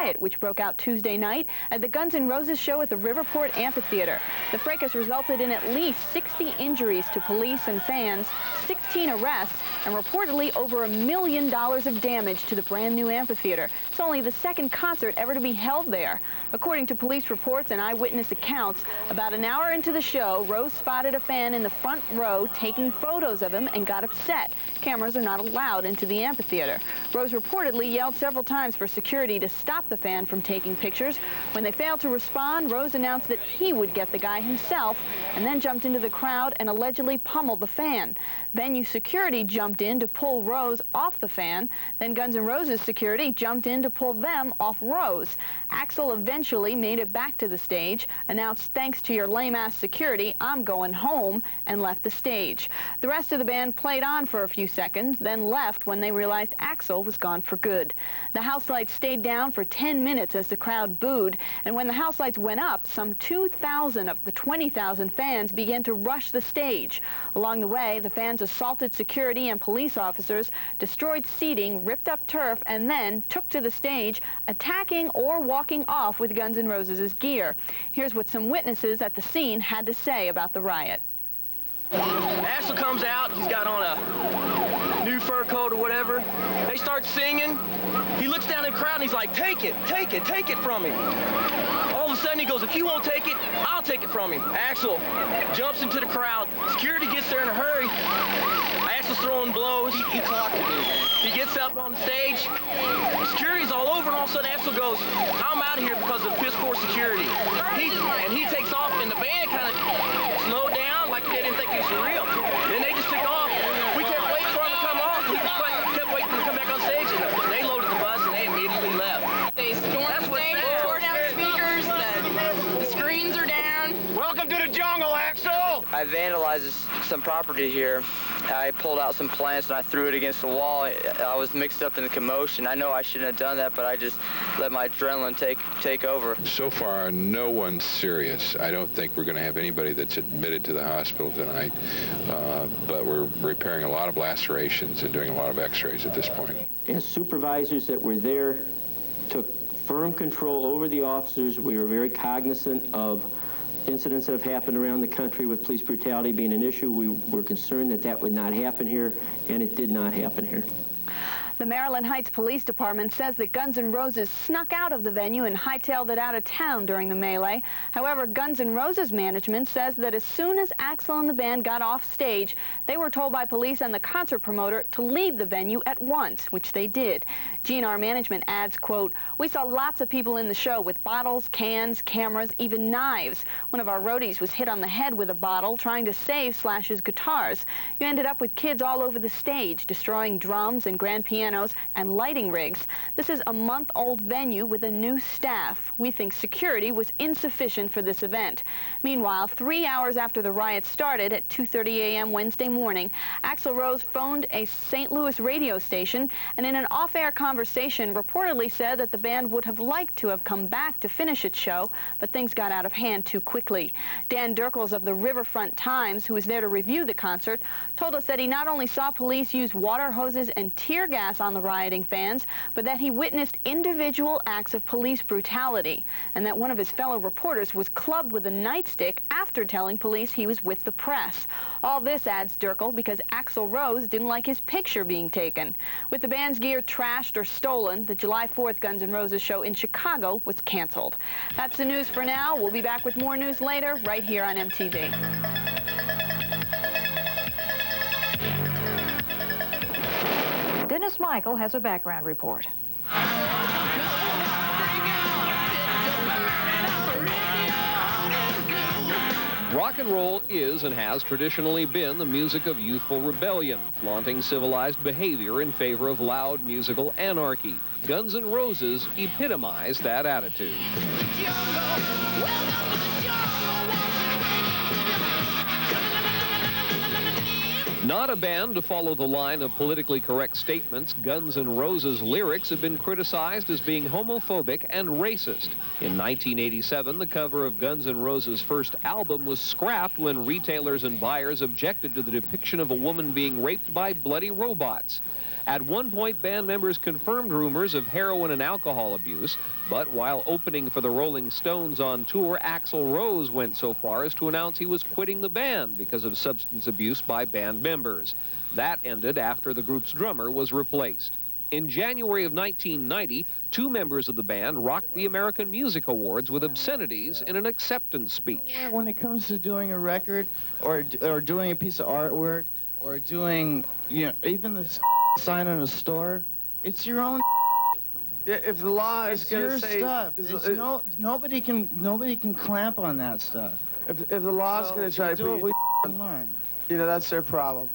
riot, which broke out Tuesday night at the Guns N' Roses show at the Riverport Amphitheatre. The fracas resulted in at least 60 injuries to police and fans, 16 arrests, and reportedly over $1 million of damage to the brand new amphitheater. It's only the second concert ever to be held there. According to police reports and eyewitness accounts, about an hour into the show, Rose spotted a fan in the front row taking photos of him and got upset. Cameras are not allowed into the amphitheater. Rose reportedly yelled several times for security to stop the fan from taking pictures. When they failed to respond, Rose announced that he would get the guy himself and then jumped into the crowd and allegedly pummeled the fan. Venue security jumped in to pull Rose off the fan. Then Guns N' Roses security jumped in to pull them off Rose. Axl eventually made it back to the stage, announced, "Thanks to your lame-ass security, I'm going home," and left the stage. The rest of the band played on for a few seconds, then left when they realized Axl was gone for good. The house lights stayed down for 10 minutes as the crowd booed, and when the house lights went up, some 2,000 of the 20,000 fans began to rush the stage. Along the way, the fans assaulted security and police officers, destroyed seating, ripped up turf, and then took to the stage, attacking or walking off with Guns N' Roses' gear. Here's what some witnesses at the scene had to say about the riot. Axl comes out, he's got on a new fur coat or whatever. They start singing. He looks down in the crowd and he's like, take it from me. All of a sudden he goes, if you won't take it, I'll take it from you. Axl jumps into the crowd. Security gets there in a hurry. Axl's throwing blows. He clocked it, dude. He gets up on the stage. Security's all over, and all of a sudden Axl goes, I'm out of here because of piss poor security. He takes off, and the band kind of slowed down like they didn't think it was for real. Then they just took off. We kept waiting for him to come off. We kept waiting for him to come back on stage, and they loaded the bus, and they immediately left. They stormed the stage, tore down the speakers, the screens are down. Welcome to the jungle, Axl! I vandalized some property here. I pulled out some plants and I threw it against the wall. I was mixed up in the commotion. I know I shouldn't have done that, but I just let my adrenaline take over. So far, no one's serious. I don't think we're going to have anybody that's admitted to the hospital tonight, but we're repairing a lot of lacerations and doing a lot of x-rays at this point. As supervisors that were there took firm control over the officers, we were very cognizant of incidents that have happened around the country with police brutality being an issue. We were concerned that that would not happen here, and it did not happen here. The Maryland Heights Police Department says that Guns N' Roses snuck out of the venue and hightailed it out of town during the melee. However, Guns N' Roses management says that as soon as Axl and the band got off stage, they were told by police and the concert promoter to leave the venue at once, which they did. GNR management adds, quote, "We saw lots of people in the show with bottles, cans, cameras, even knives. One of our roadies was hit on the head with a bottle trying to save Slash's guitars. You ended up with kids all over the stage, destroying drums and grand pianos and lighting rigs. This is a month-old venue with a new staff. We think security was insufficient for this event." Meanwhile, 3 hours after the riot started at 2:30 a.m. Wednesday morning, Axl Rose phoned a St. Louis radio station and in an off-air conversation reportedly said that the band would have liked to have come back to finish its show, but things got out of hand too quickly. Dan Dirkels of the Riverfront Times, who was there to review the concert, told us that he not only saw police use water hoses and tear gas on the rioting fans, but that he witnessed individual acts of police brutality, and that one of his fellow reporters was clubbed with a nightstick after telling police he was with the press. All this, adds Dirkle, because Axl Rose didn't like his picture being taken. With the band's gear trashed or stolen, the July 4th Guns N' Roses show in Chicago was canceled. That's the news for now. We'll be back with more news later, right here on MTV. Dennis Michael has a background report. Rock and roll is and has traditionally been the music of youthful rebellion, flaunting civilized behavior in favor of loud musical anarchy. Guns N' Roses epitomize that attitude. Not a band to follow the line of politically correct statements, Guns N' Roses' lyrics have been criticized as being homophobic and racist. In 1987, the cover of Guns N' Roses' first album was scrapped when retailers and buyers objected to the depiction of a woman being raped by bloody robots. At one point, band members confirmed rumors of heroin and alcohol abuse, but while opening for the Rolling Stones on tour, Axl Rose went so far as to announce he was quitting the band because of substance abuse by band members. That ended after the group's drummer was replaced. In January of 1990, 2 members of the band rocked the American Music Awards with obscenities in an acceptance speech. When it comes to doing a record or doing a piece of artwork or doing, even the sign in a store, it's your own. Yeah, if the law is going to say stuff. Nobody can clamp on that stuff. If the law is going to try to put you on, that's their problem.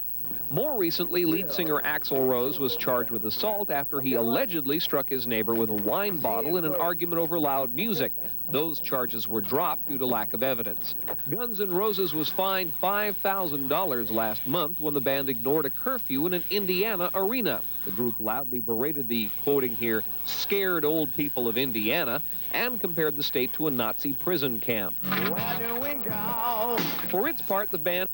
More recently, lead singer Axl Rose was charged with assault after he allegedly struck his neighbor with a wine bottle in an argument over loud music. Those charges were dropped due to lack of evidence. Guns N' Roses was fined $5,000 last month when the band ignored a curfew in an Indiana arena. The group loudly berated the, quoting here, scared old people of Indiana, and compared the state to a Nazi prison camp. Where do we go? For its part, the band